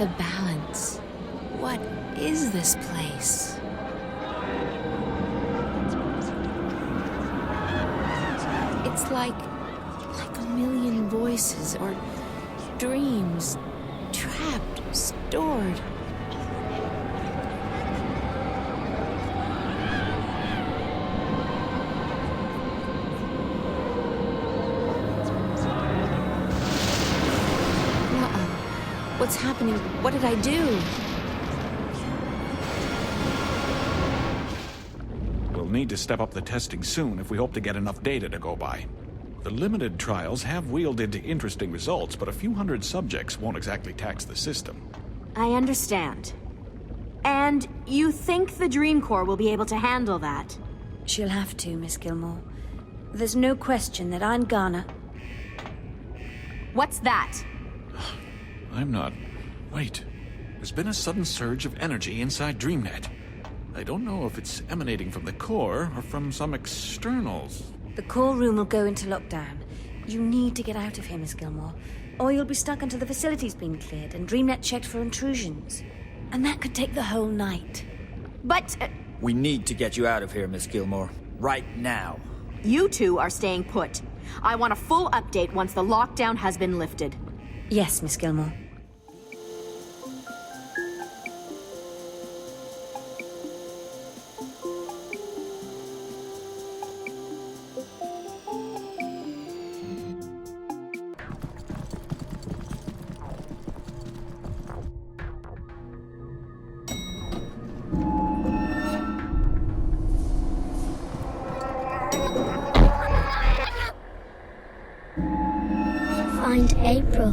the balance. What is this place? It's like a million voices or dreams, trapped, stored. What's happening? What did I do? We'll need to step up the testing soon if we hope to get enough data to go by. The limited trials have wielded interesting results, but a few hundred subjects won't exactly tax the system. I understand. And you think the Dream Corps will be able to handle that? She'll have to, Miss Gilmore. There's no question that I'm gonna... What's that? I'm not... Wait. There's been a sudden surge of energy inside DreamNet. I don't know if it's emanating from the core or from some externals. The core room will go into lockdown. You need to get out of here, Miss Gilmore, or you'll be stuck until the facility's been cleared and DreamNet checked for intrusions. And that could take the whole night. But... We need to get you out of here, Miss Gilmore. Right now. You two are staying put. I want a full update once the lockdown has been lifted. Yes, Miss Gilmore. Find April.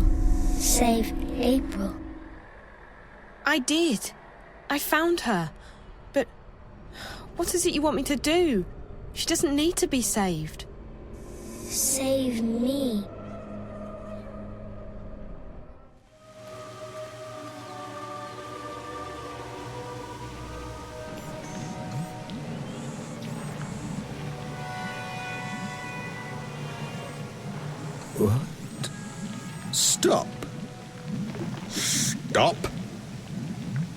Save April. I did. I found her. But what is it you want me to do? She doesn't need to be saved. Save me. What? Stop. Stop.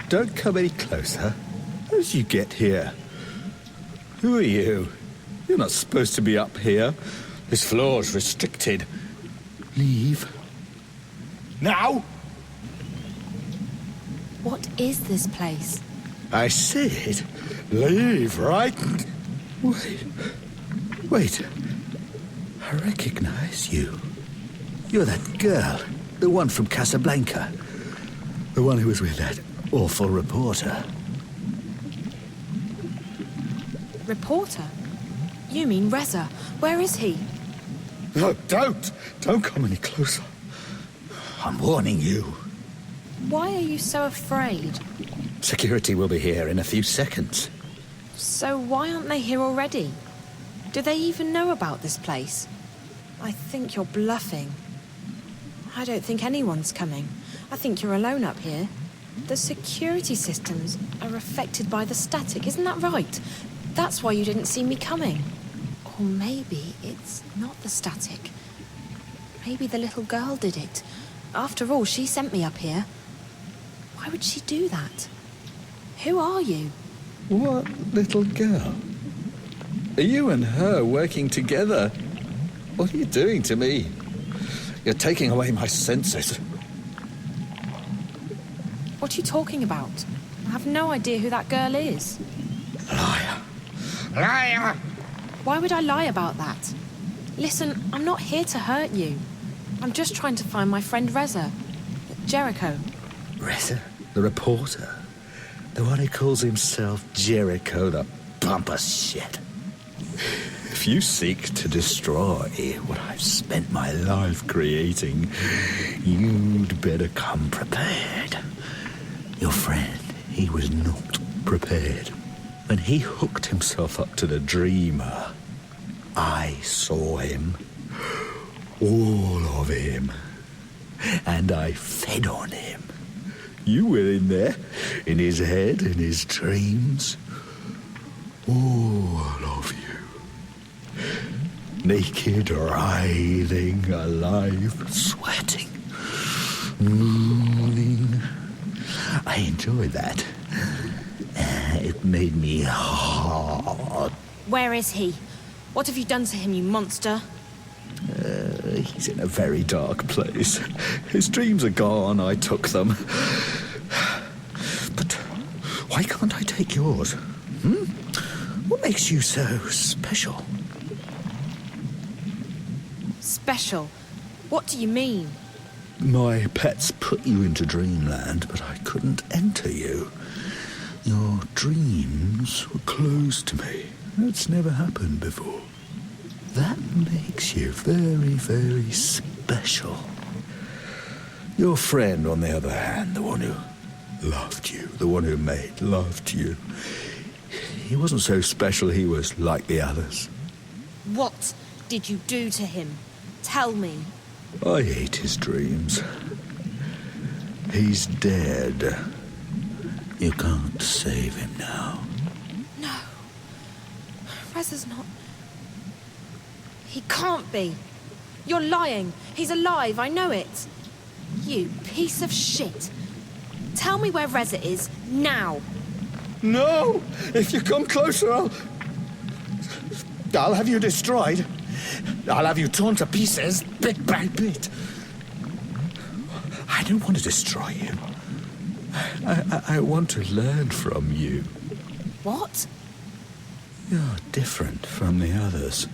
Don't come any closer. How did you get here? Who are you? You're not supposed to be up here. This floor's restricted. Leave. Now! What is this place? I said, leave, right? Wait. Wait. I recognize you. You're that girl. The one from Casablanca. The one who was with that awful reporter. Reporter? You mean Reza? Where is he? No, don't! Don't come any closer. I'm warning you. Why are you so afraid? Security will be here in a few seconds. So why aren't they here already? Do they even know about this place? I think you're bluffing. I don't think anyone's coming. I think you're alone up here. The security systems are affected by the static, isn't that right? That's why you didn't see me coming. Or maybe it's not the static. Maybe the little girl did it. After all, she sent me up here. Why would she do that? Who are you? What little girl? Are you and her working together? What are you doing to me? You're taking away my senses. What are you talking about? I have no idea who that girl is. Liar. Liar! Why would I lie about that? Listen, I'm not here to hurt you. I'm just trying to find my friend Reza. Jericho. Reza? The reporter? The one who calls himself Jericho, the bumper shit. If you seek to destroy what I've spent my life creating, you'd better come prepared. Your friend, he was not prepared. When he hooked himself up to the dreamer, I saw him. All of him. And I fed on him. You were in there, in his head, in his dreams. All of you. Naked, writhing, alive, sweating, moving, I enjoyed that. It made me hard. Where is he? What have you done to him, you monster? He's in a very dark place. His dreams are gone, I took them. But why can't I take yours? What makes you so special? Special? What do you mean? My pets put you into dreamland, but I couldn't enter you. Your dreams were closed to me. That's never happened before. That makes you very, very special. Your friend, on the other hand, the one who loved you, the one who made love to you, he wasn't so special, he was like the others. What did you do to him? Tell me. I ate his dreams. He's dead. You can't save him now. No. Reza's not... He can't be. You're lying. He's alive, I know it. You piece of shit. Tell me where Reza is, now. No! If you come closer, I'll have you destroyed. I'll have you torn to pieces, bit by bit. I don't want to destroy you. I want to learn from you. What? You're different from the others.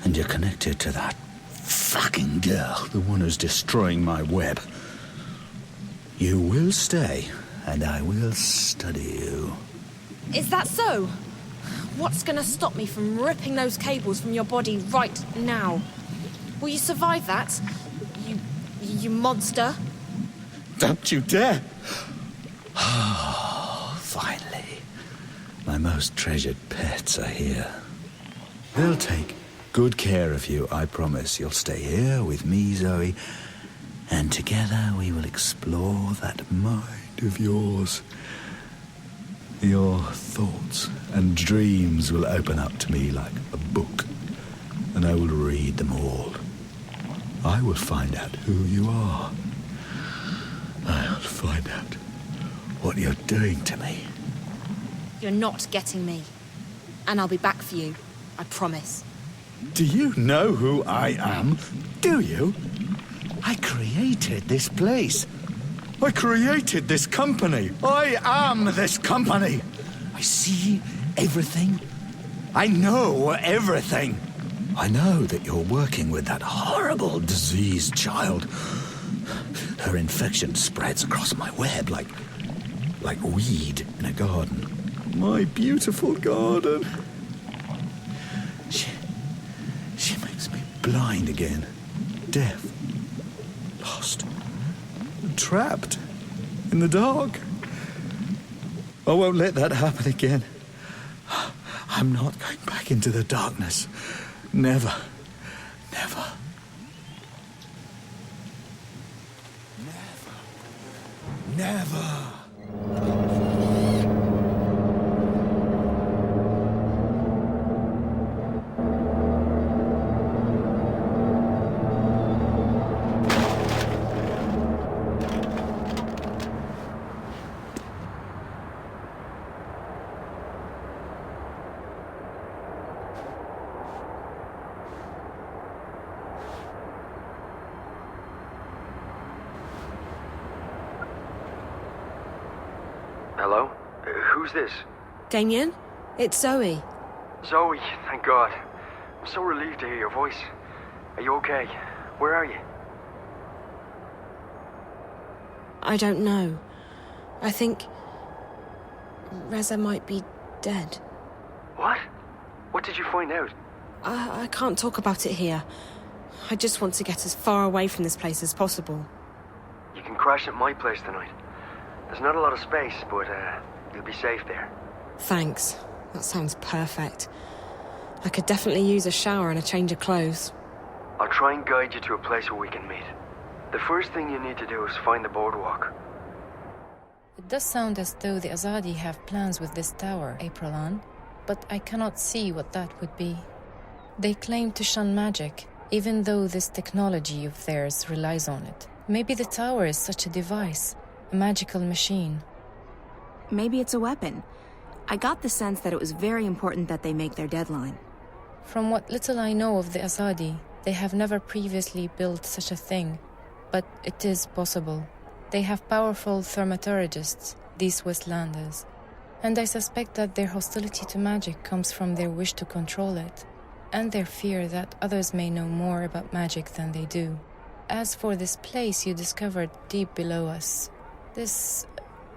And you're connected to that fucking girl, the one who's destroying my web. You will stay, and I will study you. Is that so? What's gonna stop me from ripping those cables from your body right now? Will you survive that? You monster? Don't you dare! Oh, finally. My most treasured pets are here. They'll take good care of you, I promise. You'll stay here with me, Zoe, and together we will explore that mind of yours. Your thoughts and dreams will open up to me like a book, and I will read them all. I will find out who you are. I'll find out what you're doing to me. You're not getting me. And I'll be back for you. I promise. Do you know who I am? Do you? I created this place. I created this company. I am this company. I see everything. I know everything. I know that you're working with that horrible diseased child. Her infection spreads across my web like weed in a garden. My beautiful garden. She makes me blind again. Deaf. Lost. Trapped. In the dark. I won't let that happen again. I'm not going back into the darkness. Never. Never. Never. Never. Hello? Who's this? Damien? It's Zoe. Zoe, thank God. I'm so relieved to hear your voice. Are you okay? Where are you? I don't know. I think... Reza might be dead. What? What did you find out? I can't talk about it here. I just want to get as far away from this place as possible. You can crash at my place tonight. There's not a lot of space, but you'll be safe there. Thanks. That sounds perfect. I could definitely use a shower and a change of clothes. I'll try and guide you to a place where we can meet. The first thing you need to do is find the boardwalk. It does sound as though the Azadi have plans with this tower, Aprilan, but I cannot see what that would be. They claim to shun magic, even though this technology of theirs relies on it. Maybe the tower is such a device. a magical machine. Maybe it's a weapon. I got the sense that it was very important that they make their deadline. From what little I know of the Azadi, they have never previously built such a thing, but it is possible. They have powerful thaumaturgists, these Westlanders, and I suspect that their hostility to magic comes from their wish to control it, and their fear that others may know more about magic than they do. As for this place you discovered deep below us, this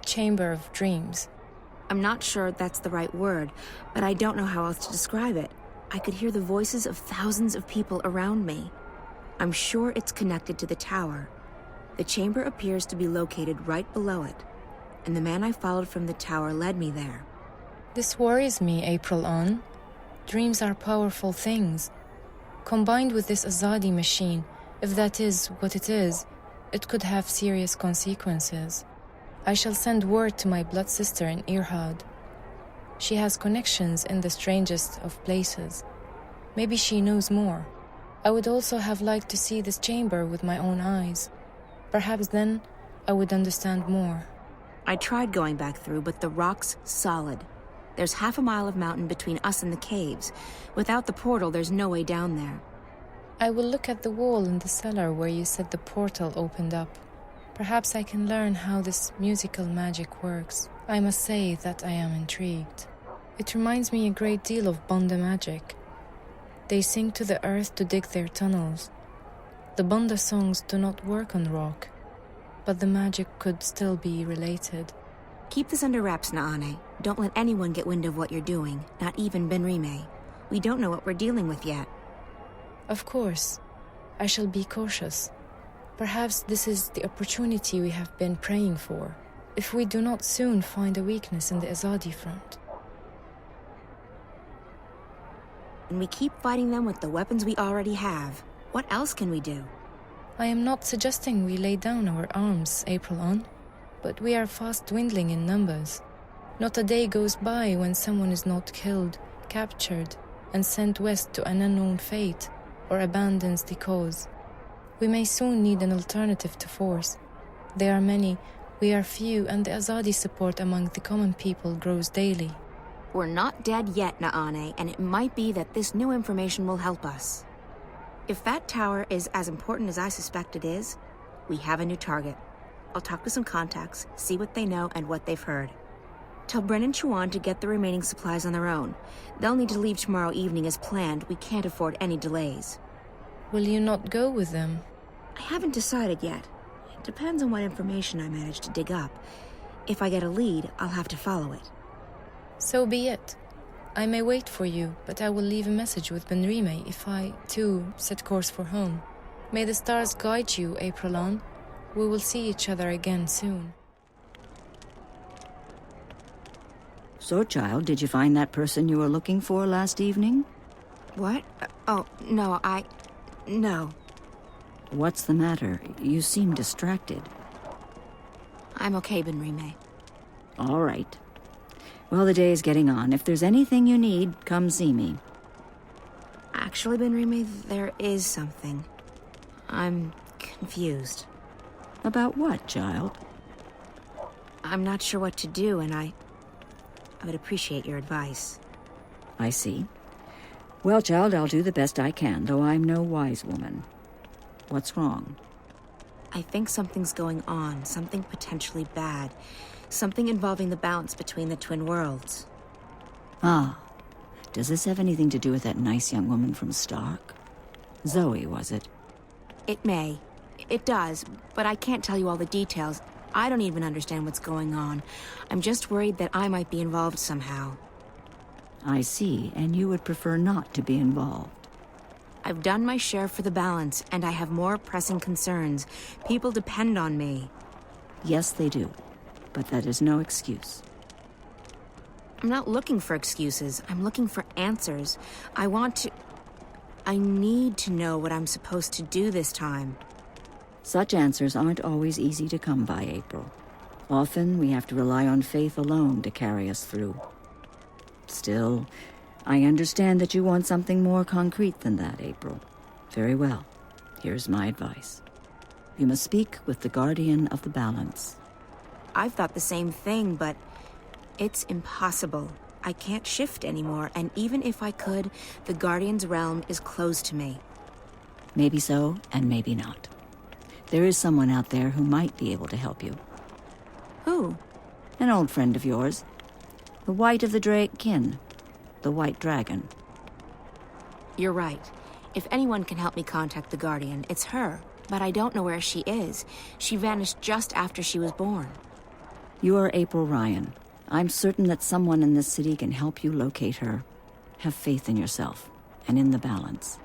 chamber of dreams. I'm not sure that's the right word, but I don't know how else to describe it. I could hear the voices of thousands of people around me. I'm sure it's connected to the tower. The chamber appears to be located right below it, and the man I followed from the tower led me there. This worries me, April On. Dreams are powerful things. Combined with this Azadi machine, if that is what it is, it could have serious consequences. I shall send word to my blood sister in Irhad. She has connections in the strangest of places. Maybe she knows more. I would also have liked to see this chamber with my own eyes. Perhaps then I would understand more. I tried going back through, but the rock's solid. There's half a mile of mountain between us and the caves. Without the portal, there's no way down there. I will look at the wall in the cellar where you said the portal opened up. Perhaps I can learn how this musical magic works. I must say that I am intrigued. It reminds me a great deal of Banda magic. They sing to the earth to dig their tunnels. The Banda songs do not work on rock, but the magic could still be related. Keep this under wraps, Naane. Don't let anyone get wind of what you're doing, not even Benrime. We don't know what we're dealing with yet. Of course. I shall be cautious. Perhaps this is the opportunity we have been praying for, if we do not soon find a weakness in the Azadi front. And we keep fighting them with the weapons we already have. What else can we do? I am not suggesting we lay down our arms, April On, but we are fast dwindling in numbers. Not a day goes by when someone is not killed, captured, and sent west to an unknown fate, or abandons the cause. We may soon need an alternative to force. There are many, we are few, and the Azadi support among the common people grows daily. We're not dead yet, Naane, and it might be that this new information will help us. If that tower is as important as I suspect it is, we have a new target. I'll talk to some contacts, see what they know and what they've heard. Tell Bren and Chuan to get the remaining supplies on their own. They'll need to leave tomorrow evening as planned. We can't afford any delays. Will you not go with them? I haven't decided yet. It depends on what information I manage to dig up. If I get a lead, I'll have to follow it. So be it. I may wait for you, but I will leave a message with Benrime if I, too, set course for home. May the stars guide you, April On. We will see each other again soon. So, child, did you find that person you were looking for last evening? What? Oh, no, No. What's the matter? You seem distracted. I'm okay, Benrime. All right. Well, the day is getting on. If there's anything you need, come see me. Actually, Benrime, there is something. I'm confused. About what, child? I'm not sure what to do, and I would appreciate your advice. I see. Well, child, I'll do the best I can, though I'm no wise woman. What's wrong? I think something's going on, something potentially bad. Something involving the balance between the twin worlds. Ah. Does this have anything to do with that nice young woman from Stark? Zoe, was it? It may. It does, but I can't tell you all the details. I don't even understand what's going on. I'm just worried that I might be involved somehow. I see, and you would prefer not to be involved. I've done my share for the balance, and I have more pressing concerns. People depend on me. Yes, they do, but that is no excuse. I'm not looking for excuses. I'm looking for answers. I need to know what I'm supposed to do this time. Such answers aren't always easy to come by, April. Often we have to rely on faith alone to carry us through. Still, I understand that you want something more concrete than that, April. Very well. Here's my advice. You must speak with the Guardian of the Balance. I've thought the same thing, but it's impossible. I can't shift anymore, and even if I could, the Guardian's realm is closed to me. Maybe so, and maybe not. There is someone out there who might be able to help you. Who? An old friend of yours. The White of the Drake kin. The White Dragon. You're right. If anyone can help me contact the Guardian, it's her. But I don't know where she is. She vanished just after she was born. You are April Ryan. I'm certain that someone in this city can help you locate her. Have faith in yourself, and in the balance.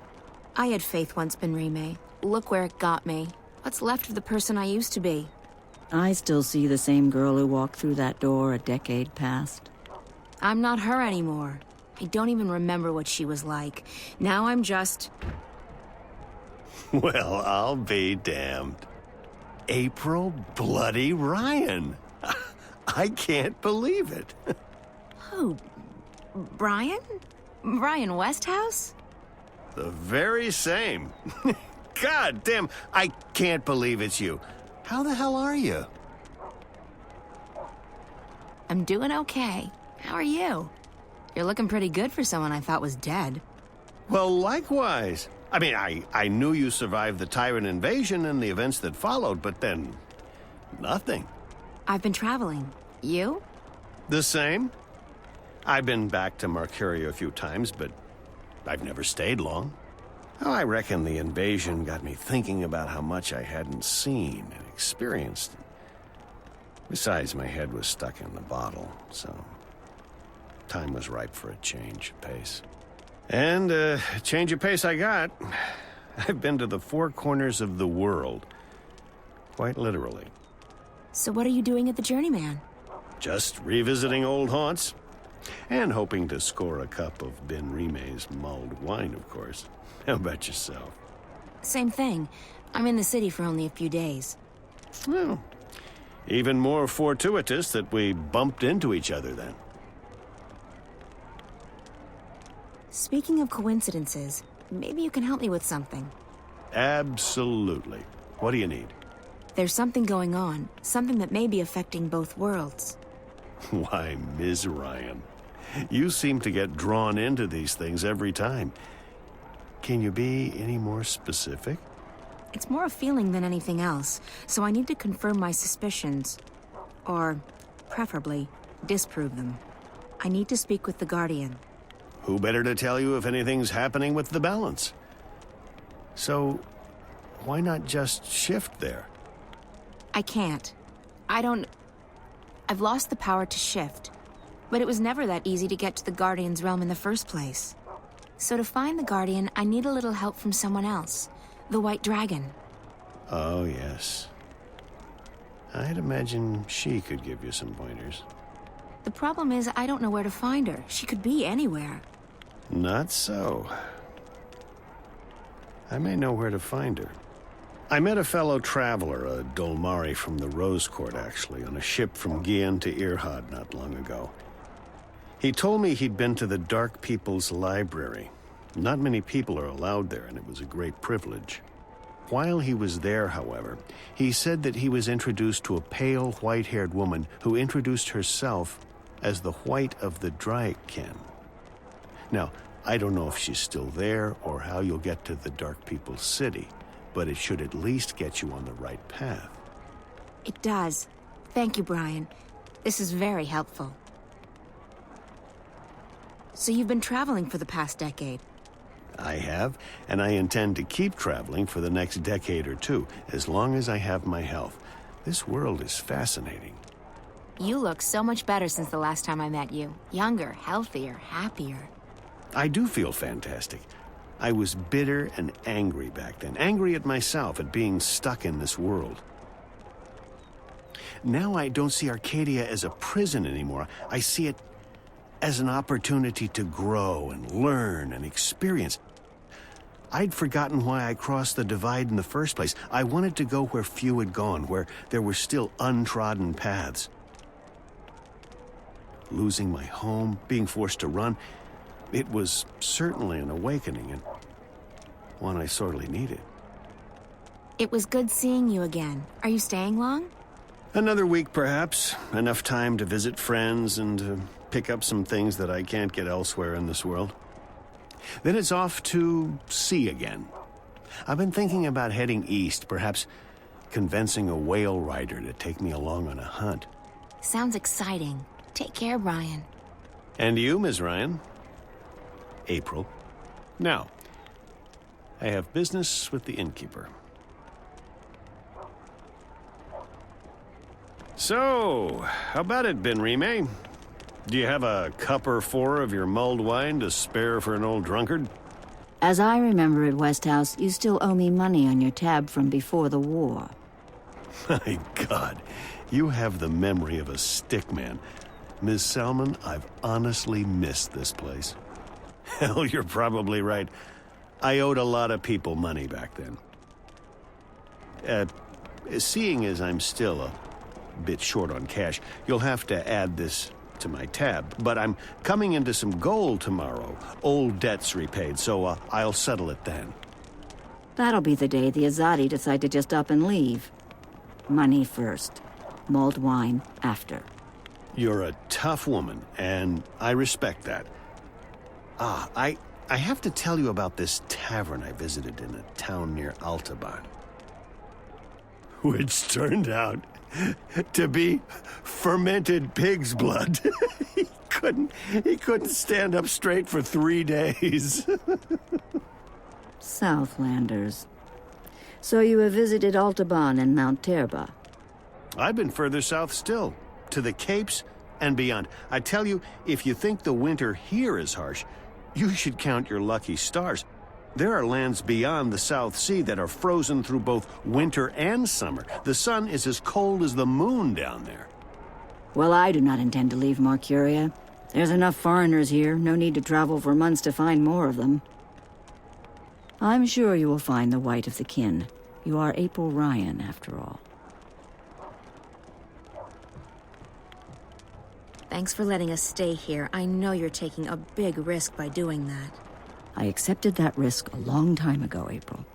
I had faith once, Benrime. Look where it got me. What's left of the person I used to be? I still see the same girl who walked through that door a decade past. I'm not her anymore. I don't even remember what she was like. Now I'm just... Well, I'll be damned. April bloody Ryan. I can't believe it. Who? Brian? Brian Westhouse? The very same. God damn, I can't believe it's you. How the hell are you? I'm doing okay. How are you? You're looking pretty good for someone I thought was dead. Well, likewise. I mean, I knew you survived the Tyrant invasion and the events that followed, but then... nothing. I've been traveling. You? The same. I've been back to Mercuria a few times, but I've never stayed long. Oh, I reckon the invasion got me thinking about how much I hadn't seen and experienced. Besides, my head was stuck in the bottle, so... time was ripe for a change of pace. And a change of pace I got. I've been to the four corners of the world. Quite literally. So what are you doing at the Journeyman? Just revisiting old haunts. And hoping to score a cup of Benrime's mulled wine, of course. How about yourself? Same thing. I'm in the city for only a few days. Well, even more fortuitous that we bumped into each other then. Speaking of coincidences, maybe you can help me with something. Absolutely. What do you need? There's something going on, something that may be affecting both worlds. Why, Ms. Ryan, you seem to get drawn into these things every time. Can you be any more specific? It's more a feeling than anything else, so I need to confirm my suspicions. Or, preferably, disprove them. I need to speak with the Guardian. Who better to tell you if anything's happening with the balance? So, why not just shift there? I can't. I've lost the power to shift. But it was never that easy to get to the Guardian's realm in the first place. So to find the Guardian, I need a little help from someone else. The White Dragon. Oh, yes. I'd imagine she could give you some pointers. The problem is, I don't know where to find her. She could be anywhere. Not so. I may know where to find her. I met a fellow traveler, a Dolmari from the Rose Court, actually, on a ship from Gian to Irhad not long ago. He told me he'd been to the Dark People's Library. Not many people are allowed there, and it was a great privilege. While he was there, however, he said that he was introduced to a pale, white-haired woman who introduced herself as the White of the Draken. Now, I don't know if she's still there or how you'll get to the Dark People's City, but it should at least get you on the right path. It does. Thank you, Brian. This is very helpful. So you've been traveling for the past decade? I have, and I intend to keep traveling for the next decade or two, as long as I have my health. This world is fascinating. You look so much better since the last time I met you. Younger, healthier, happier. I do feel fantastic. I was bitter and angry back then. Angry at myself, at being stuck in this world. Now I don't see Arcadia as a prison anymore. I see it as an opportunity to grow and learn and experience. I'd forgotten why I crossed the divide in the first place. I wanted to go where few had gone, where there were still untrodden paths. Losing my home, being forced to run, it was certainly an awakening, and one I sorely needed. It was good seeing you again. Are you staying long? Another week, perhaps. Enough time to visit friends and to pick up some things that I can't get elsewhere in this world. Then it's off to sea again. I've been thinking about heading east, perhaps convincing a whale rider to take me along on a hunt. Sounds exciting. Take care, Brian. And you, Ms. Ryan? April. Now, I have business with the innkeeper. So, how about it, Ben Rime? Do you have a cup or four of your mulled wine to spare for an old drunkard? As I remember at Westhouse, you still owe me money on your tab from before the war. My God, you have the memory of a stickman. Ms. Salmon, I've honestly missed this place. Hell, you're probably right. I owed a lot of people money back then. Seeing as I'm still a bit short on cash, you'll have to add this to my tab. But I'm coming into some gold tomorrow. Old debts repaid, so I'll settle it then. That'll be the day the Azadi decide to just up and leave. Money first. Mulled wine after. You're a tough woman, and I respect that. I have to tell you about this tavern I visited in a town near Altaban. Which turned out to be fermented pig's blood. He couldn't stand up straight for 3 days. Southlanders. So you have visited Altaban and Mount Terba? I've been further south still, to the Capes and beyond. I tell you, if you think the winter here is harsh, you should count your lucky stars. There are lands beyond the South Sea that are frozen through both winter and summer. The sun is as cold as the moon down there. Well, I do not intend to leave Marcuria. There's enough foreigners here, no need to travel for months to find more of them. I'm sure you will find the white of the kin. You are April Ryan, after all. Thanks for letting us stay here. I know you're taking a big risk by doing that. I accepted that risk a long time ago, April.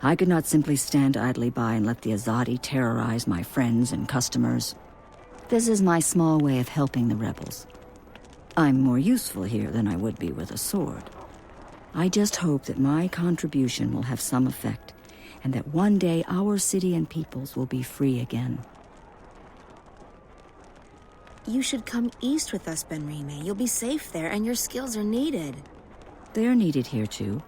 I could not simply stand idly by and let the Azadi terrorize my friends and customers. This is my small way of helping the rebels. I'm more useful here than I would be with a sword. I just hope that my contribution will have some effect, and that one day our city and peoples will be free again. You should come east with us, Ben Rime. You'll be safe there, and your skills are needed. They are needed here, too.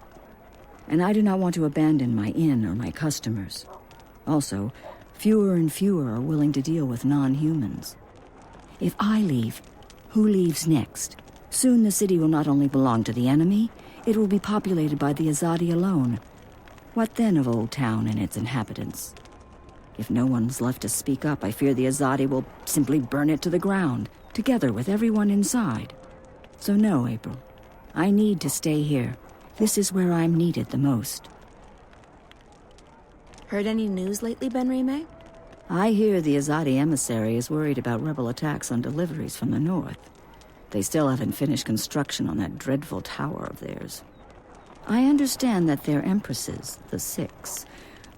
And I do not want to abandon my inn or my customers. Also, fewer and fewer are willing to deal with non-humans. If I leave, who leaves next? Soon the city will not only belong to the enemy, it will be populated by the Azadi alone. What then of Old Town and its inhabitants? If no one's left to speak up, I fear the Azadi will simply burn it to the ground, together with everyone inside. So no, April. I need to stay here. This is where I'm needed the most. Heard any news lately, Ben Rime? I hear the Azadi emissary is worried about rebel attacks on deliveries from the north. They still haven't finished construction on that dreadful tower of theirs. I understand that their empresses, the Six,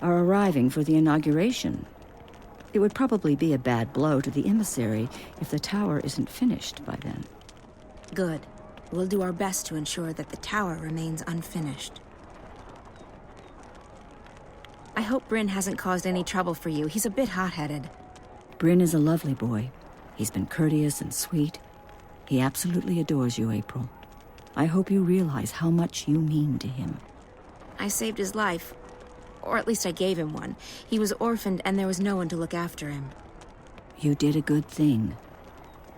are arriving for the inauguration. It would probably be a bad blow to the emissary if the tower isn't finished by then. Good. We'll do our best to ensure that the tower remains unfinished. I hope Bryn hasn't caused any trouble for you. He's a bit hot-headed. Bryn is a lovely boy. He's been courteous and sweet. He absolutely adores you, April. I hope you realize how much you mean to him. I saved his life. Or at least I gave him one. He was orphaned and there was no one to look after him. You did a good thing.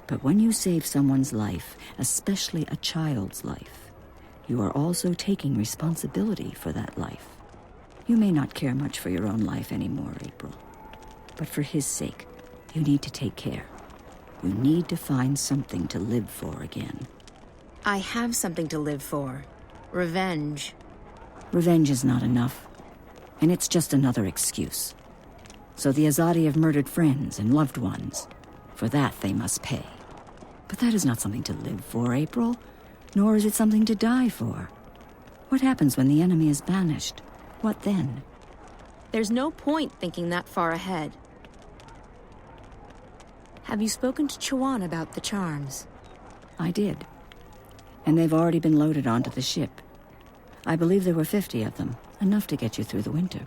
But when you save someone's life, especially a child's life, you are also taking responsibility for that life. You may not care much for your own life anymore, April. But for his sake, you need to take care. You need to find something to live for again. I have something to live for. Revenge. Revenge is not enough. And it's just another excuse. So the Azadi have murdered friends and loved ones. For that, they must pay. But that is not something to live for, April. Nor is it something to die for. What happens when the enemy is banished? What then? There's no point thinking that far ahead. Have you spoken to Chuan about the charms? I did. And they've already been loaded onto the ship. I believe there were 50 of them, enough to get you through the winter.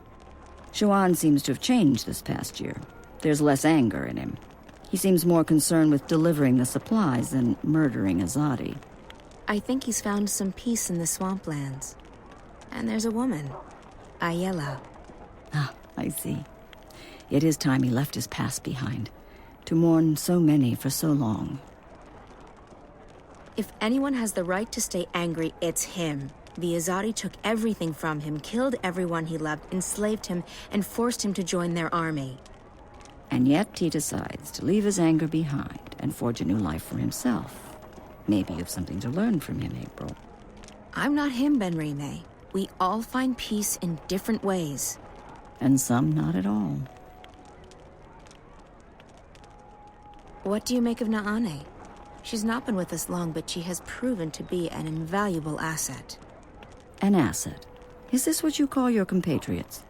Chuan seems to have changed this past year. There's less anger in him. He seems more concerned with delivering the supplies than murdering Azadi. I think he's found some peace in the swamplands. And there's a woman, Ayela. Ah, I see. It is time he left his past behind, to mourn so many for so long. If anyone has the right to stay angry, it's him. The Azadi took everything from him, killed everyone he loved, enslaved him, and forced him to join their army. And yet he decides to leave his anger behind and forge a new life for himself. Maybe you have something to learn from him, April. I'm not him, Benrime. We all find peace in different ways. And some not at all. What do you make of Naane? She's not been with us long, but she has proven to be an invaluable asset. An asset? Is this what you call your compatriots?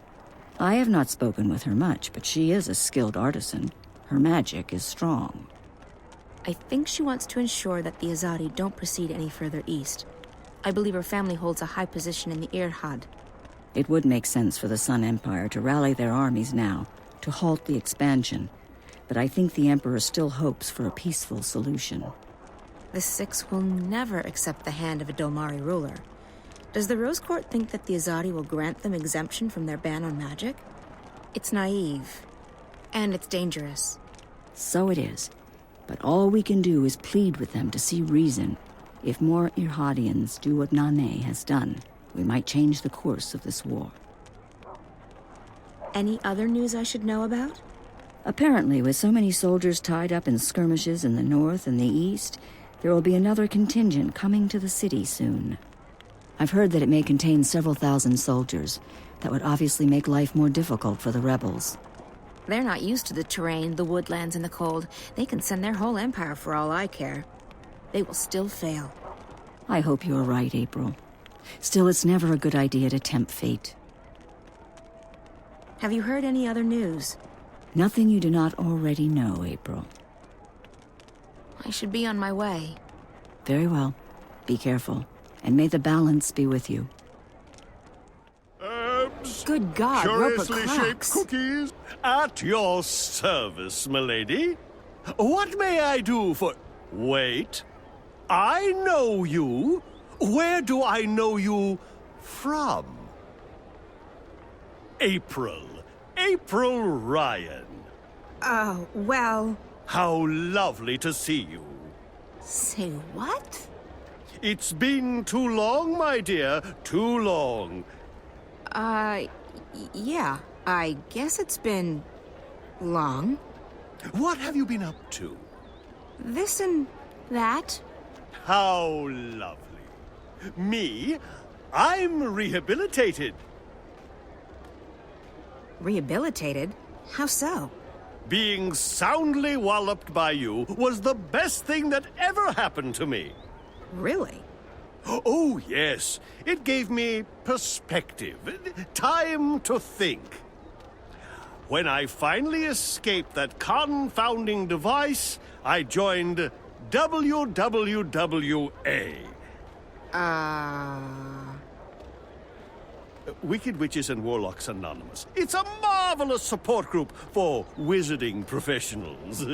I have not spoken with her much, but she is a skilled artisan. Her magic is strong. I think she wants to ensure that the Azadi don't proceed any further east. I believe her family holds a high position in the Irhad. It would make sense for the Sun Empire to rally their armies now, to halt the expansion. But I think the Emperor still hopes for a peaceful solution. The Six will never accept the hand of a Dolmari ruler. Does the Rose Court think that the Azadi will grant them exemption from their ban on magic? It's naive. And it's dangerous. So it is. But all we can do is plead with them to see reason. If more Irhadians do what Nane has done, we might change the course of this war. Any other news I should know about? Apparently, with so many soldiers tied up in skirmishes in the north and the east, there will be another contingent coming to the city soon. I've heard that it may contain several thousand soldiers. That would obviously make life more difficult for the rebels. They're not used to the terrain, the woodlands, and the cold. They can send their whole empire for all I care. They will still fail. I hope you're right, April. Still, it's never a good idea to tempt fate. Have you heard any other news? Nothing you do not already know, April. I should be on my way. Very well. Be careful, and may the balance be with you. Good God, curiously Roper shaped Crux. cookies at your service, milady. What may I do for... Wait. I know you. Where do I know you from? April. April Ryan. Oh, well... How lovely to see you. Say what? It's been too long, my dear. Too long. Yeah. I guess it's been... long. What have you been up to? This and that. How lovely. Me? I'm rehabilitated. Rehabilitated? How so? Being soundly walloped by you was the best thing that ever happened to me. Really? Oh, yes. It gave me perspective, time to think. When I finally escaped that confounding device, I joined WWWA. Wicked Witches and Warlocks Anonymous. It's a marvelous support group for wizarding professionals.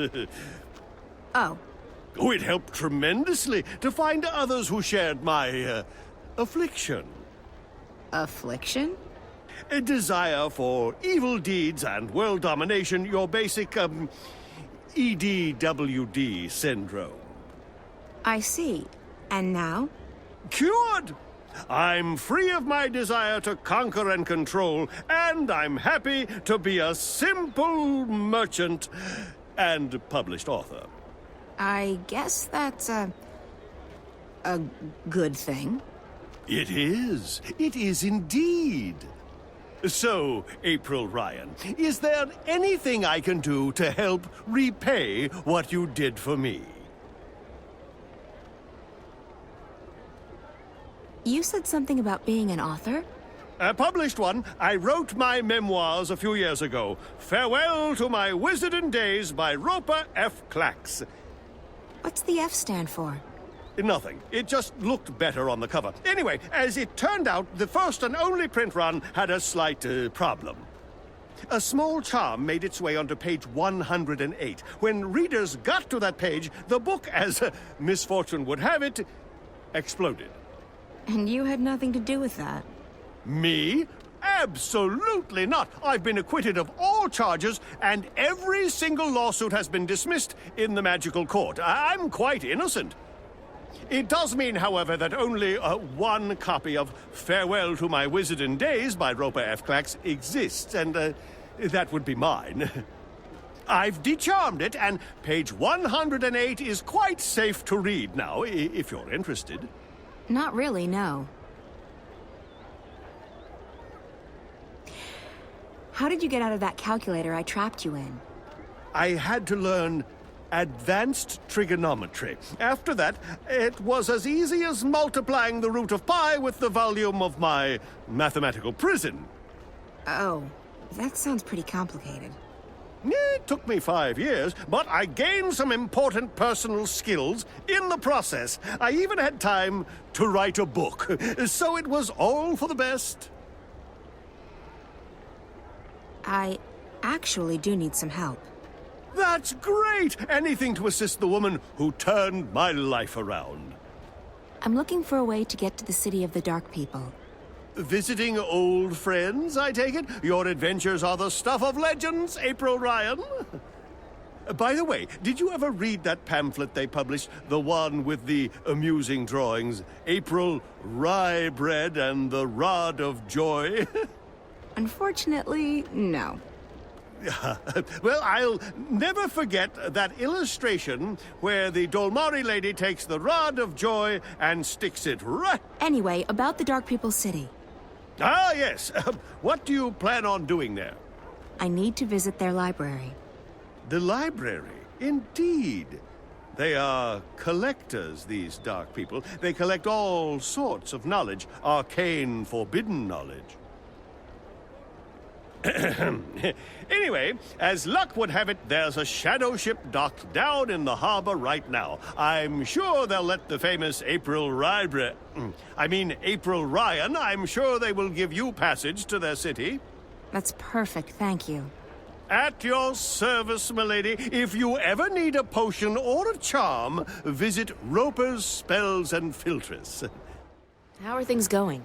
Oh. Oh, it helped tremendously to find others who shared my, affliction. Affliction? A desire for evil deeds and world domination, your basic, EDWD syndrome. I see. And now? Cured! I'm free of my desire to conquer and control, and I'm happy to be a simple merchant and published author. I guess that's a good thing. It is. It is indeed. So, April Ryan, is there anything I can do to help repay what you did for me? You said something about being an author? A published one. I wrote my memoirs a few years ago. Farewell to My Wizarding Days by Roper F. Clax. What's the F stand for? Nothing. It just looked better on the cover. Anyway, as it turned out, the first and only print run had a slight problem. A small charm made its way onto page 108. When readers got to that page, the book, as misfortune would have it, exploded. And you had nothing to do with that. Me? Absolutely not. I've been acquitted of all charges, and every single lawsuit has been dismissed in the magical court. I'm quite innocent. It does mean, however, that only one copy of Farewell to My Wizarding Days by Roper F. Clax exists, and that would be mine. I've decharmed it, and page 108 is quite safe to read now, if you're interested. Not really, no. How did you get out of that calculator I trapped you in? I had to learn advanced trigonometry. After that, it was as easy as multiplying the root of pi with the volume of my mathematical prison. Oh, that sounds pretty complicated. It took me 5 years, but I gained some important personal skills in the process. I even had time to write a book, so it was all for the best. I actually do need some help. That's great! Anything to assist the woman who turned my life around. I'm looking for a way to get to the city of the Dark People. Visiting old friends, I take it? Your adventures are the stuff of legends, April Ryan. By the way, did you ever read that pamphlet they published? The one with the amusing drawings? April Rye Bread and the Rod of Joy? Unfortunately, no. Well, I'll never forget that illustration where the Dolmari lady takes the Rod of Joy and sticks it right... Anyway, about the Dark People City. Ah, yes. What do you plan on doing there? I need to visit their library. The library? Indeed. They are collectors, these Dark People. They collect all sorts of knowledge, arcane, forbidden knowledge. Anyway, as luck would have it, there's a shadow ship docked down in the harbor right now. I'm sure they'll let the famous April Ryan, I'm sure they will give you passage to their city. That's perfect, thank you. At your service, milady. If you ever need a potion or a charm, visit Roper's Spells and Philtres. How are things going?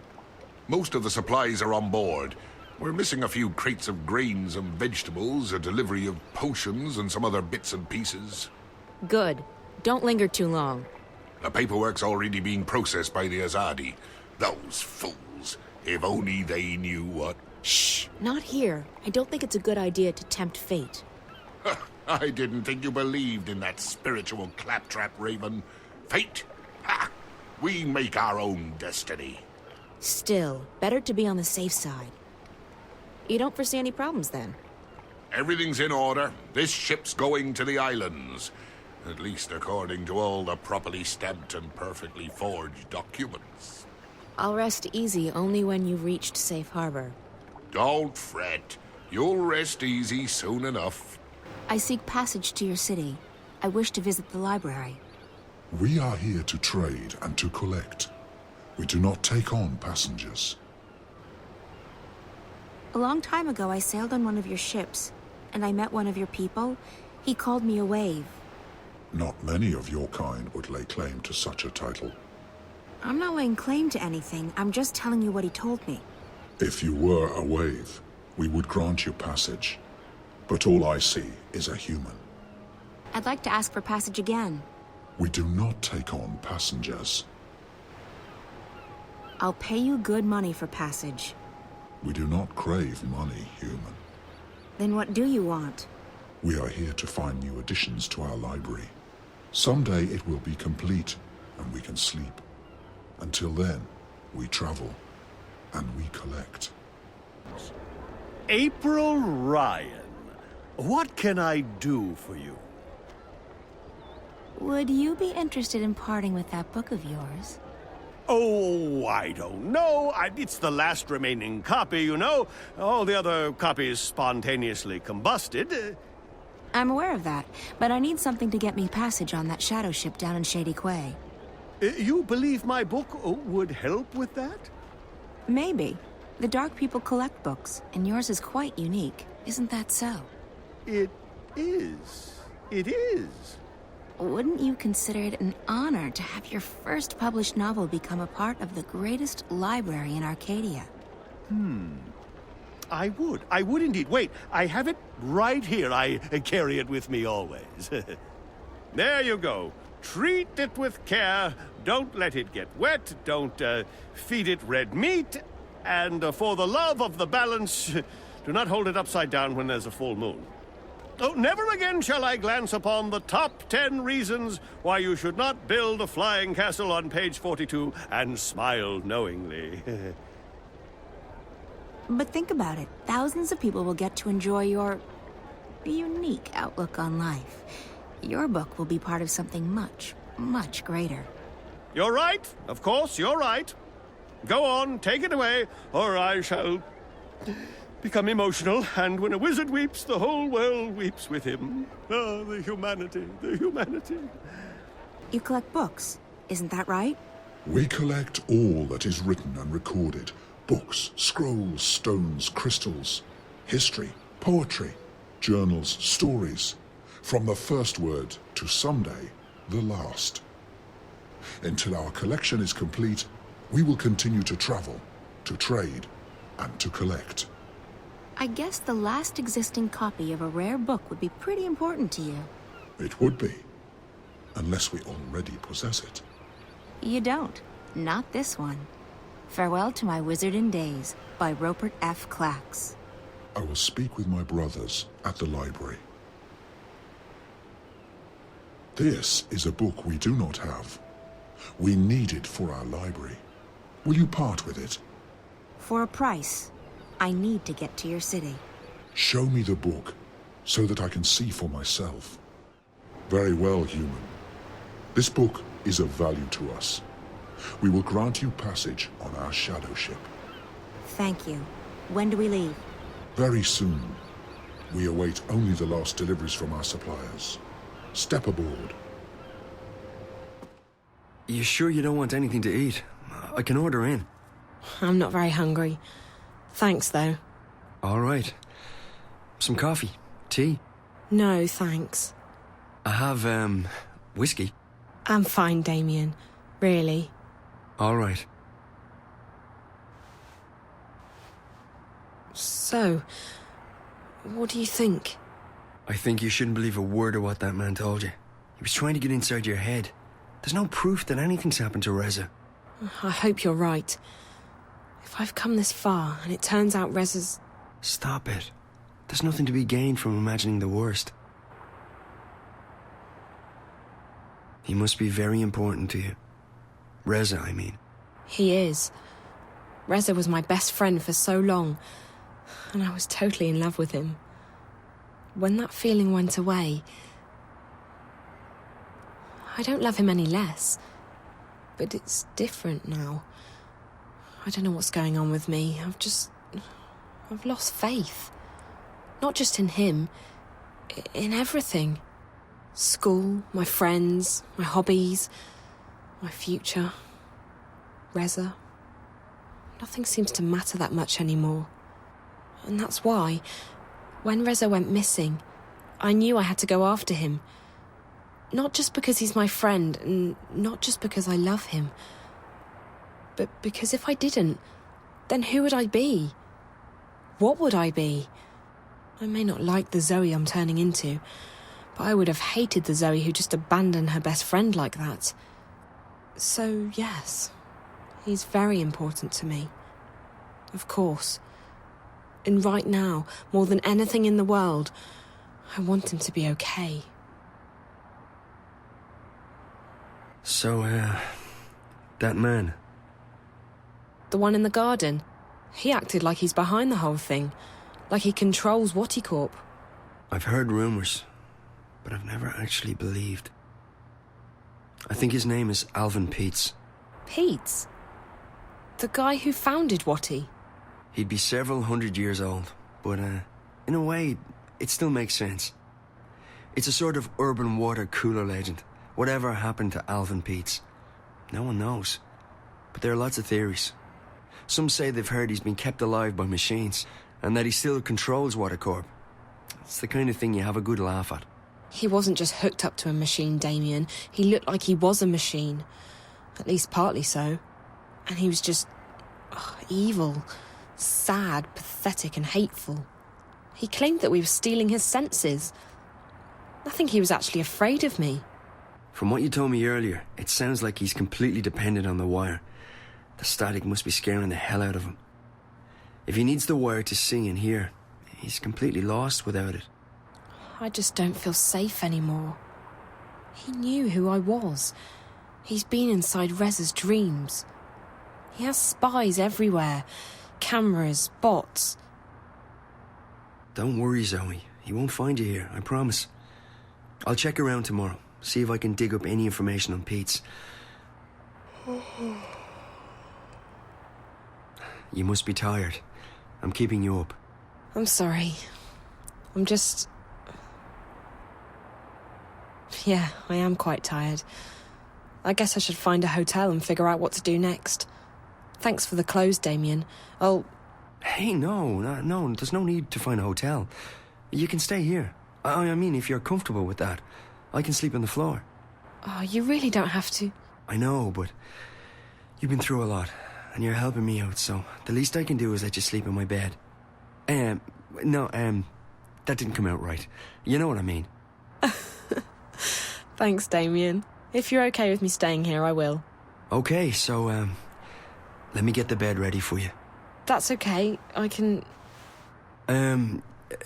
Most of the supplies are on board. We're missing a few crates of grains and vegetables, a delivery of potions, and some other bits and pieces. Good. Don't linger too long. The paperwork's already being processed by the Azadi. Those fools. If only they knew what... Shh! Not here. I don't think it's a good idea to tempt fate. I didn't think you believed in that spiritual claptrap, Raven. Fate? Ha! We make our own destiny. Still, better to be on the safe side. You don't foresee any problems, then? Everything's in order. This ship's going to the islands. At least according to all the properly stamped and perfectly forged documents. I'll rest easy only when you've reached safe harbor. Don't fret. You'll rest easy soon enough. I seek passage to your city. I wish to visit the library. We are here to trade and to collect. We do not take on passengers. A long time ago, I sailed on one of your ships, and I met one of your people. He called me a wave. Not many of your kind would lay claim to such a title. I'm not laying claim to anything. I'm just telling you what he told me. If you were a wave, we would grant you passage. But all I see is a human. I'd like to ask for passage again. We do not take on passengers. I'll pay you good money for passage. We do not crave money, human. Then what do you want? We are here to find new additions to our library. Someday it will be complete, and we can sleep. Until then, we travel, and we collect. April Ryan, what can I do for you? Would you be interested in parting with that book of yours? Oh, I don't know. It's the last remaining copy, you know. All the other copies spontaneously combusted. I'm aware of that, but I need something to get me passage on that shadow ship down in Shady Quay. You believe my book would help with that? Maybe. The Dark People collect books, and yours is quite unique. Isn't that so? It is. It is. Wouldn't you consider it an honor to have your first published novel become a part of the greatest library in Arcadia? I would. I would indeed. Wait, I have it right here. I carry it with me always. There you go. Treat it with care. Don't let it get wet. Don't feed it red meat. And for the love of the balance, do not hold it upside down when there's a full moon. Oh, never again shall I glance upon the top 10 reasons why you should not build a flying castle on page 42 and smile knowingly. But think about it. Thousands of people will get to enjoy your unique outlook on life. Your book will be part of something much, much greater. You're right. Of course, you're right. Go on, take it away, or I shall become emotional, and when a wizard weeps, the whole world weeps with him. Ah, the humanity, the humanity. You collect books, isn't that right? We collect all that is written and recorded. Books, scrolls, stones, crystals, history, poetry, journals, stories. From the first word to someday, the last. Until our collection is complete, we will continue to travel, to trade, and to collect. I guess the last existing copy of a rare book would be pretty important to you. It would be, unless we already possess it. You don't. Not this one. Farewell to My Wizarding Days by Rupert F. Clacks. I will speak with my brothers at the library. This is a book we do not have. We need it for our library. Will you part with it? For a price. I need to get to your city. Show me the book, so that I can see for myself. Very well, human. This book is of value to us. We will grant you passage on our shadow ship. Thank you. When do we leave? Very soon. We await only the last deliveries from our suppliers. Step aboard. You sure you don't want anything to eat? I can order in. I'm not very hungry. Thanks, though. All right. Some coffee? Tea? No, thanks. I have, whiskey. I'm fine, Damien. Really. All right. So, what do you think? I think you shouldn't believe a word of what that man told you. He was trying to get inside your head. There's no proof that anything's happened to Reza. I hope you're right. If I've come this far and it turns out Reza's... Stop it. There's nothing to be gained from imagining the worst. He must be very important to you. Reza, I mean. He is. Reza was my best friend for so long, and I was totally in love with him. When that feeling went away, I don't love him any less, but it's different now. I don't know what's going on with me. I've lost faith. Not just in him, in everything. School, my friends, my hobbies, my future, Reza. Nothing seems to matter that much anymore. And that's why, when Reza went missing, I knew I had to go after him. Not just because he's my friend, and not just because I love him, but because if I didn't, then who would I be? What would I be? I may not like the Zoe I'm turning into, but I would have hated the Zoe who just abandoned her best friend like that. So, yes, he's very important to me. Of course. And right now, more than anything in the world, I want him to be okay. So, that man. The one in the garden. He acted like he's behind the whole thing. Like he controls Watticorp. I've heard rumors, but I've never actually believed. I think his name is Alvin Peets. Peets? The guy who founded Watty? He'd be several hundred years old, but in a way, it still makes sense. It's a sort of urban water cooler legend. Whatever happened to Alvin Peets? No one knows. But there are lots of theories. Some say they've heard he's been kept alive by machines, and that he still controls Watercorp. It's the kind of thing you have a good laugh at. He wasn't just hooked up to a machine, Damien. He looked like he was a machine. At least partly so. And he was just... evil. Sad, pathetic and hateful. He claimed that we were stealing his senses. I think he was actually afraid of me. From what you told me earlier, it sounds like he's completely dependent on the wire. The static must be scaring the hell out of him. If he needs the wire to see and hear, he's completely lost without it. I just don't feel safe anymore. He knew who I was. He's been inside Rez's dreams. He has spies everywhere. Cameras, bots. Don't worry, Zoe. He won't find you here, I promise. I'll check around tomorrow, see if I can dig up any information on Pete's. You must be tired. I'm keeping you up. I'm sorry. I'm just... Yeah, I am quite tired. I guess I should find a hotel and figure out what to do next. Thanks for the clothes, Damien. Hey, no, there's no need to find a hotel. You can stay here. I mean, if you're comfortable with that. I can sleep on the floor. Oh, you really don't have to. I know, but you've been through a lot, and you're helping me out, so the least I can do is let you sleep in my bed. That didn't come out right. You know what I mean. Thanks, Damien. If you're okay with me staying here, I will. Okay, so, let me get the bed ready for you. That's okay. I can...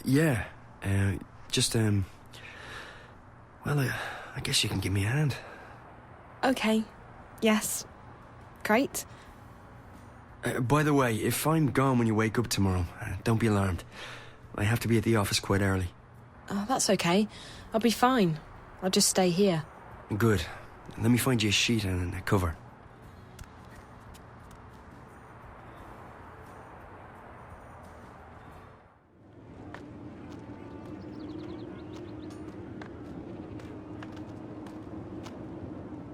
Yeah. Well, I guess you can give me a hand. Okay. Yes. Great. By the way, if I'm gone when you wake up tomorrow, don't be alarmed. I have to be at the office quite early. Oh, that's okay. I'll be fine. I'll just stay here. Good. Let me find you a sheet and a cover.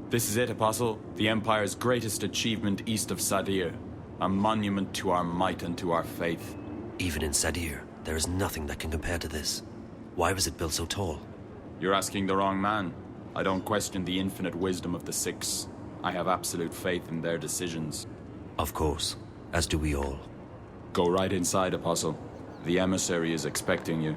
This is it, Apostle. The Empire's greatest achievement east of Sadir. A monument to our might and to our faith. Even in Sadir, there is nothing that can compare to this. Why was it built so tall? You're asking the wrong man. I don't question the infinite wisdom of the Six. I have absolute faith in their decisions. Of course, as do we all. Go right inside, Apostle. The emissary is expecting you.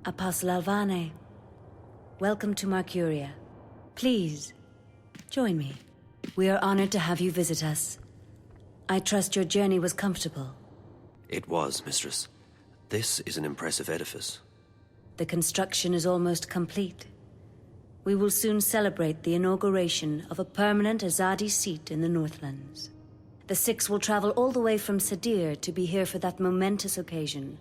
Apostle Alvane, welcome to Mercuria. Please, join me. We are honored to have you visit us. I trust your journey was comfortable. It was, Mistress. This is an impressive edifice. The construction is almost complete. We will soon celebrate the inauguration of a permanent Azadi seat in the Northlands. The Six will travel all the way from Sadir to be here for that momentous occasion.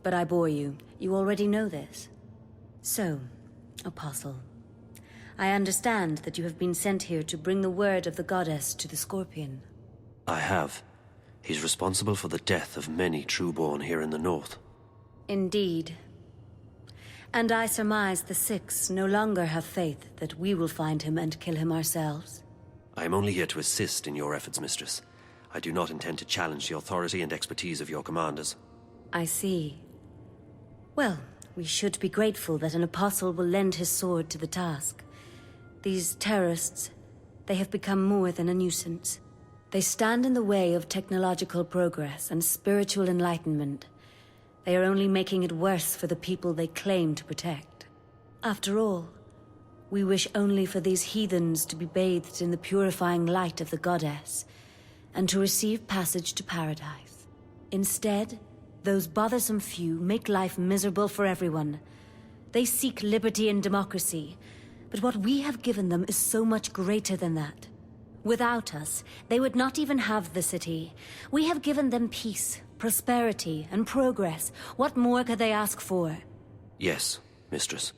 But I bore you. You already know this. So, Apostle, I understand that you have been sent here to bring the word of the goddess to the Scorpion. I have. He's responsible for the death of many trueborn here in the north. Indeed. And I surmise the Six no longer have faith that we will find him and kill him ourselves. I am only here to assist in your efforts, Mistress. I do not intend to challenge the authority and expertise of your commanders. I see. Well, we should be grateful that an apostle will lend his sword to the task. These terrorists, they have become more than a nuisance. They stand in the way of technological progress and spiritual enlightenment. They are only making it worse for the people they claim to protect. After all, we wish only for these heathens to be bathed in the purifying light of the goddess, and to receive passage to paradise. Instead, Those bothersome few make life miserable for everyone. They seek liberty and democracy, but what we have given them is so much greater than that. Without us, they would not even have the city. We have given them peace, prosperity, and progress. What more could they ask for? Yes, Mistress.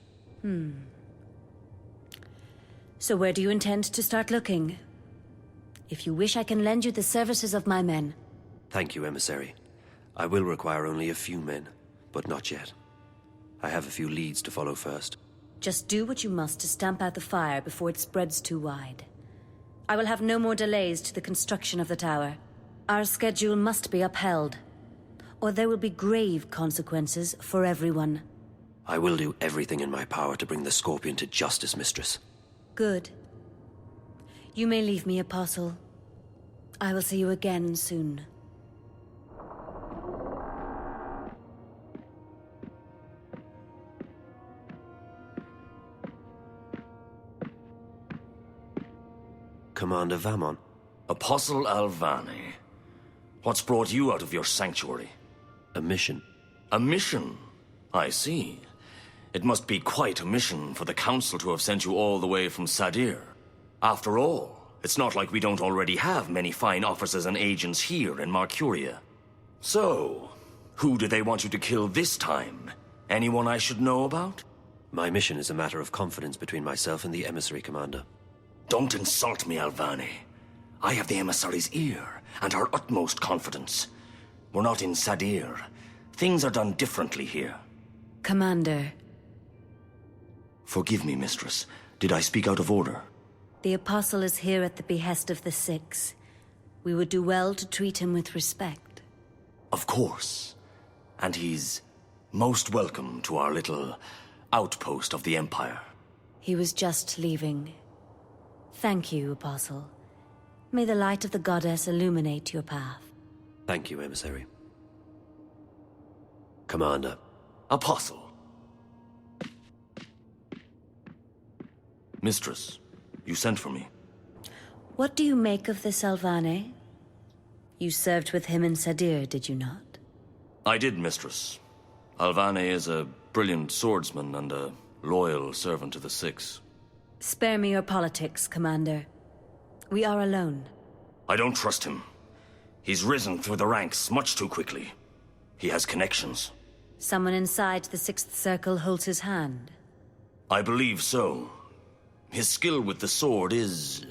So where do you intend to start looking? If you wish, I can lend you the services of my men. Thank you, Emissary. I will require only a few men, but not yet. I have a few leads to follow first. Just do what you must to stamp out the fire before it spreads too wide. I will have no more delays to the construction of the tower. Our schedule must be upheld, or there will be grave consequences for everyone. I will do everything in my power to bring the Scorpion to justice, Mistress. Good. You may leave me, Apostle. I will see you again soon. Commander Vamon. Apostle Alvani. What's brought you out of your sanctuary? A mission. A mission? I see. It must be quite a mission for the Council to have sent you all the way from Sadir. After all, it's not like we don't already have many fine officers and agents here in Marcuria. So, who do they want you to kill this time? Anyone I should know about? My mission is a matter of confidence between myself and the Emissary, Commander. Don't insult me, Alvani. I have the emissary's ear, and her utmost confidence. We're not in Sadir. Things are done differently here. Commander. Forgive me, Mistress. Did I speak out of order? The Apostle is here at the behest of the Six. We would do well to treat him with respect. Of course. And he's most welcome to our little outpost of the Empire. He was just leaving. Thank you, Apostle. May the light of the Goddess illuminate your path. Thank you, Emissary. Commander. Apostle. Mistress, you sent for me. What do you make of this Alvane? You served with him in Sadir, did you not? I did, Mistress. Alvane is a brilliant swordsman and a loyal servant to the Six. Spare me your politics, Commander. We are alone. I don't trust him. He's risen through the ranks much too quickly. He has connections. Someone inside the Sixth Circle holds his hand. I believe so. His skill with the sword is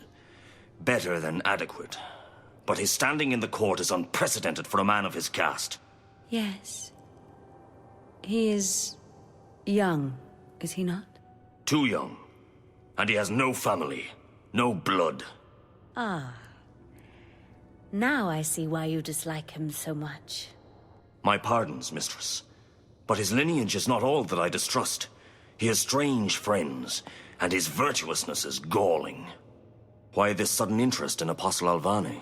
better than adequate. But his standing in the court is unprecedented for a man of his caste. Yes. He is young, is he not? Too young. And he has no family, no blood. Ah. Now I see why you dislike him so much. My pardons, Mistress. But his lineage is not all that I distrust. He has strange friends, and his virtuousness is galling. Why this sudden interest in Apostle Alvani?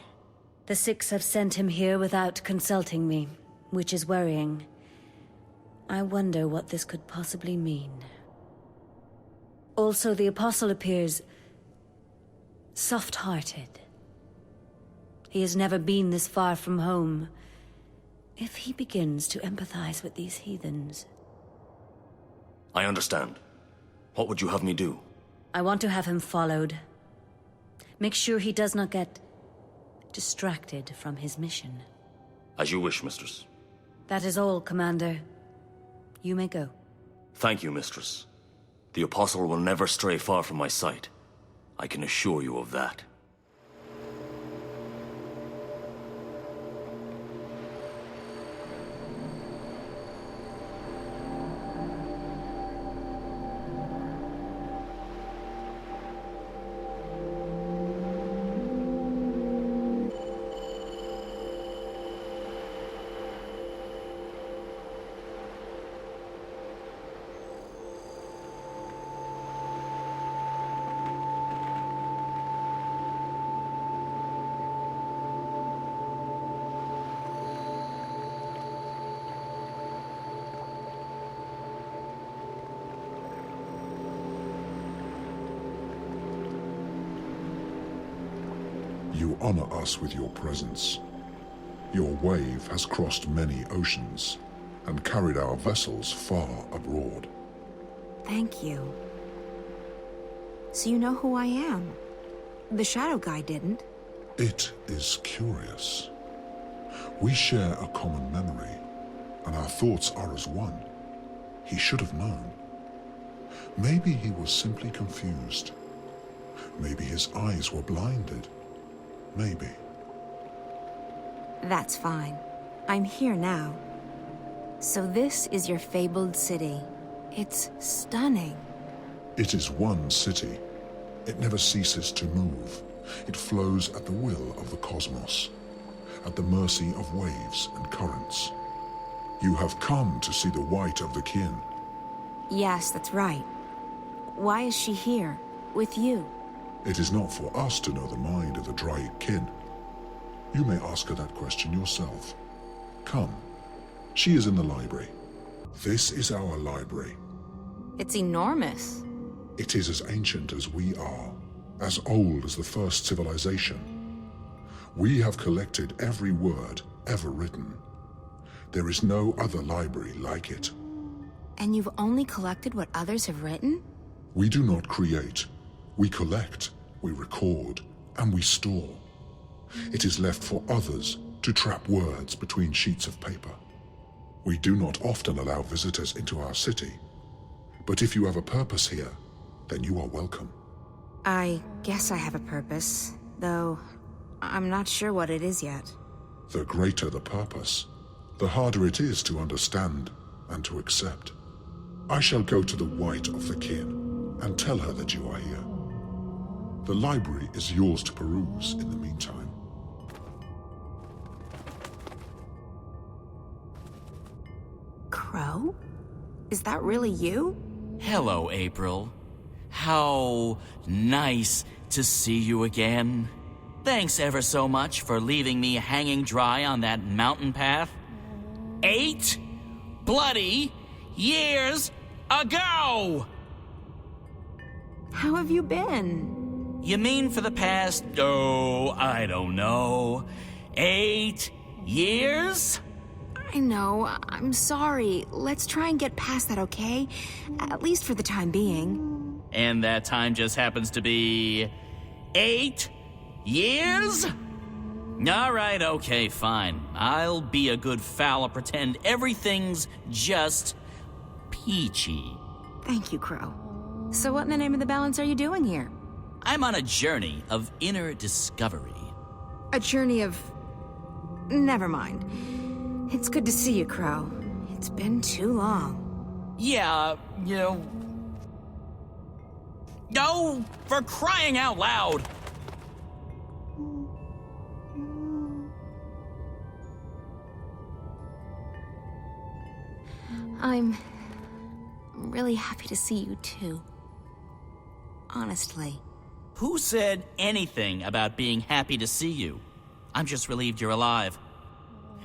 The Six have sent him here without consulting me, which is worrying. I wonder what this could possibly mean. Also, the Apostle appears soft-hearted. He has never been this far from home. If he begins to empathize with these heathens... I understand. What would you have me do? I want to have him followed. Make sure he does not get distracted from his mission. As you wish, Mistress. That is all, Commander. You may go. Thank you, Mistress. The Apostle will never stray far from my sight. I can assure you of that. You honor us with your presence. Your wave has crossed many oceans and carried our vessels far abroad. Thank you. So you know who I am? The Shadow Guy didn't. It is curious. We share a common memory, and our thoughts are as one. He should have known. Maybe he was simply confused. Maybe his eyes were blinded. Maybe. That's fine. I'm here now. So this is your fabled city. It's stunning. It is one city. It never ceases to move. It flows at the will of the cosmos, at the mercy of waves and currents. You have come to see the white of the kin. Yes, that's right. Why is she here, with you? It is not for us to know the mind of the Dryad kin. You may ask her that question yourself. Come. She is in the library. This is our library. It's enormous. It is as ancient as we are, as old as the first civilization. We have collected every word ever written. There is no other library like it. And you've only collected what others have written? We do not create. We collect, we record, and we store. It is left for others to trap words between sheets of paper. We do not often allow visitors into our city, but if you have a purpose here, then you are welcome. I guess I have a purpose, though I'm not sure what it is yet. The greater the purpose, the harder it is to understand and to accept. I shall go to the white of the kin and tell her that you are here. The library is yours to peruse in the meantime. Crow? Is that really you? Hello, April. How nice to see you again. Thanks ever so much for leaving me hanging dry on that mountain path. 8 bloody years ago! How have you been? You mean for the past, I don't know, 8 years? I know. I'm sorry. Let's try and get past that, okay? At least for the time being. And that time just happens to be 8 years? All right, okay, fine. I'll be a good foul and pretend everything's just peachy. Thank you, Crow. So what in the name of the balance are you doing here? I'm on a journey of inner discovery. A journey of... Never mind. It's good to see you, Crow. It's been too long. Yeah, you know... No, for crying out loud! I'm really happy to see you, too. Honestly. Who said anything about being happy to see you? I'm just relieved you're alive.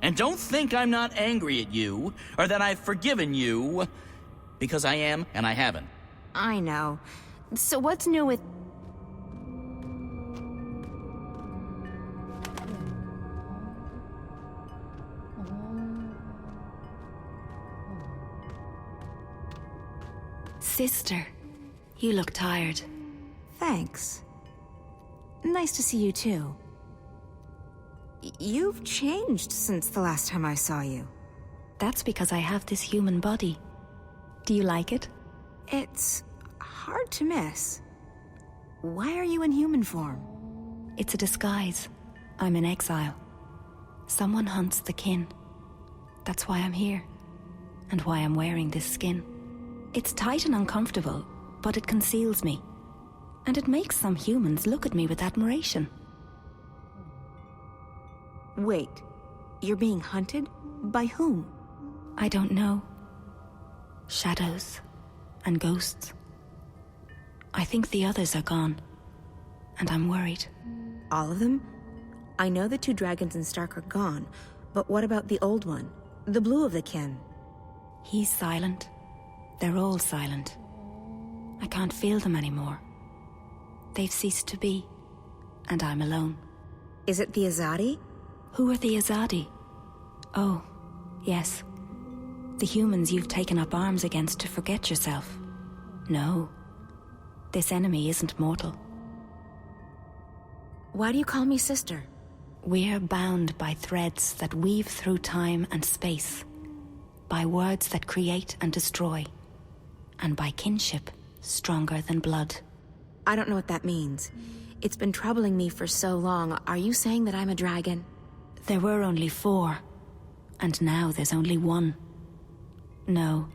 And don't think I'm not angry at you, or that I've forgiven you, because I am and I haven't. I know. So what's new with... Sister, you look tired. Thanks. Nice to see you, too. You've changed since the last time I saw you. That's because I have this human body. Do you like it? It's hard to miss. Why are you in human form? It's a disguise. I'm in exile. Someone hunts the kin. That's why I'm here. And why I'm wearing this skin. It's tight and uncomfortable, but it conceals me. And it makes some humans look at me with admiration. Wait, you're being hunted? By whom? I don't know. Shadows and ghosts. I think the others are gone, and I'm worried. All of them? I know the 2 dragons in Stark are gone, but what about the old one? The blue of the kin? He's silent. They're all silent. I can't feel them anymore. They've ceased to be, and I'm alone. Is it the Azadi? Who are the Azadi? Oh, yes. The humans you've taken up arms against to forget yourself. No. This enemy isn't mortal. Why do you call me sister? We're bound by threads that weave through time and space, by words that create and destroy, and by kinship stronger than blood. I don't know what that means. It's been troubling me for so long. Are you saying that I'm a dragon? There were only 4, and now there's only 1. No,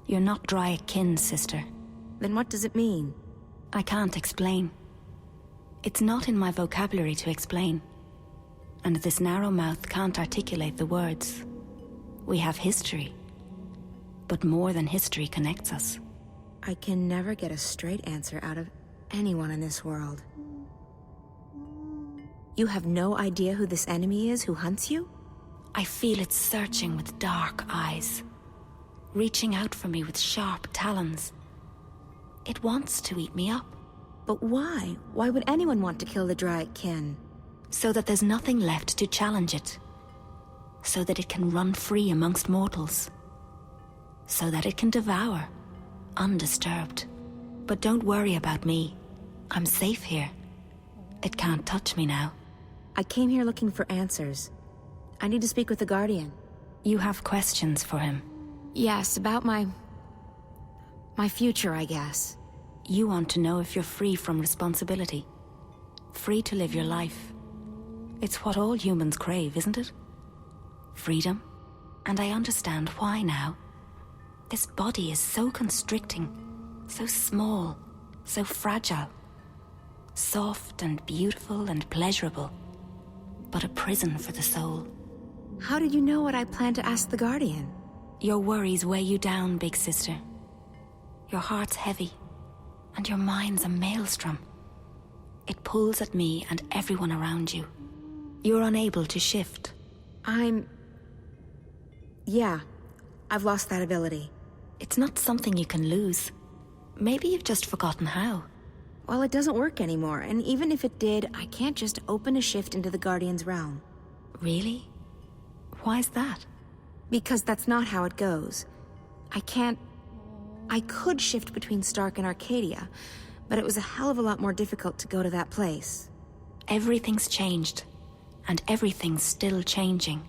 you're not dry-kin, sister. Then what does it mean? I can't explain. It's not in my vocabulary to explain. And this narrow mouth can't articulate the words. We have history. But more than history connects us. I can never get a straight answer out of anyone in this world. You have no idea who this enemy is who hunts you? I feel it searching with dark eyes, reaching out for me with sharp talons. It wants to eat me up. But why? Why would anyone want to kill the Dryad-kin? So that there's nothing left to challenge it. So that it can run free amongst mortals. So that it can devour, undisturbed. But don't worry about me. I'm safe here. It can't touch me now. I came here looking for answers. I need to speak with the Guardian. You have questions for him? Yes, about my future, I guess. You want to know if you're free from responsibility. Free to live your life. It's what all humans crave, isn't it? Freedom. And I understand why now. This body is so constricting, so small, so fragile. Soft and beautiful and pleasurable, but a prison for the soul. How did you know what I planned to ask the Guardian? Your worries weigh you down, big sister. Your heart's heavy, and your mind's a maelstrom. It pulls at me and everyone around you. You're unable to shift. Yeah, I've lost that ability. It's not something you can lose. Maybe you've just forgotten how. Well, it doesn't work anymore, and even if it did, I can't just open a shift into the Guardian's realm. Really? Why's that? Because that's not how it goes. I could shift between Stark and Arcadia, but it was a hell of a lot more difficult to go to that place. Everything's changed, and everything's still changing.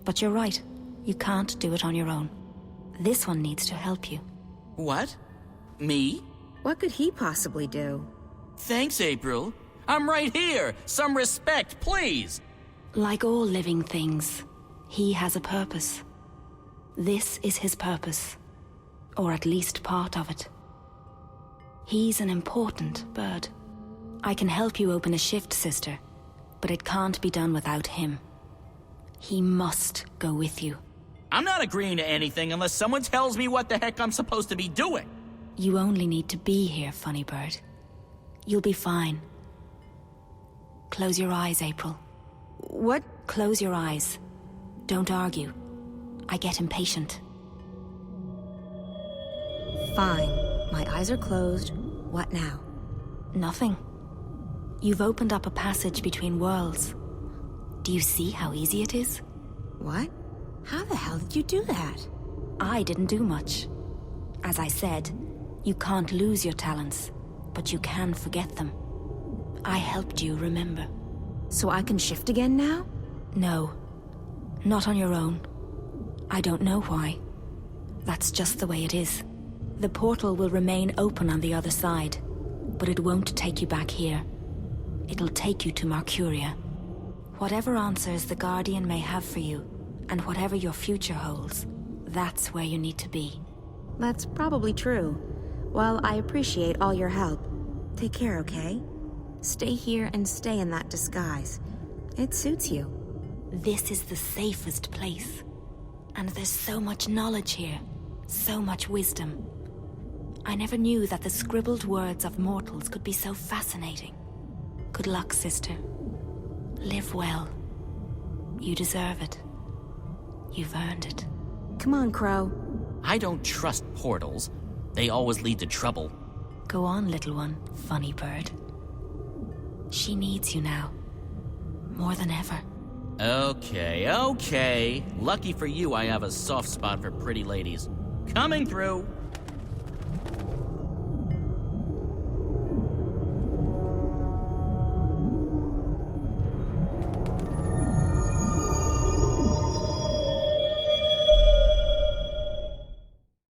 But you're right, you can't do it on your own. This one needs to help you. What? Me? What could he possibly do? Thanks, April. I'm right here. Some respect, please. Like all living things, he has a purpose. This is his purpose. Or at least part of it. He's an important bird. I can help you open a shift, sister, but it can't be done without him. He must go with you. I'm not agreeing to anything unless someone tells me what the heck I'm supposed to be doing. You only need to be here, funny bird. You'll be fine. Close your eyes, April. What? Close your eyes. Don't argue. I get impatient. Fine. My eyes are closed. What now? Nothing. You've opened up a passage between worlds. Do you see how easy it is? What? How the hell did you do that? I didn't do much. As I said, you can't lose your talents, but you can forget them. I helped you remember. So I can shift again now? No. Not on your own. I don't know why. That's just the way it is. The portal will remain open on the other side, but it won't take you back here. It'll take you to Mercuria. Whatever answers the Guardian may have for you, and whatever your future holds, that's where you need to be. That's probably true. Well, I appreciate all your help. Take care, okay? Stay here and stay in that disguise. It suits you. This is the safest place. And there's so much knowledge here, so much wisdom. I never knew that the scribbled words of mortals could be so fascinating. Good luck, sister. Live well. You deserve it. You've earned it. Come on, Crow. I don't trust portals. They always lead to trouble. Go on, little one, funny bird. She needs you now. More than ever. Okay. Lucky for you, I have a soft spot for pretty ladies. Coming through.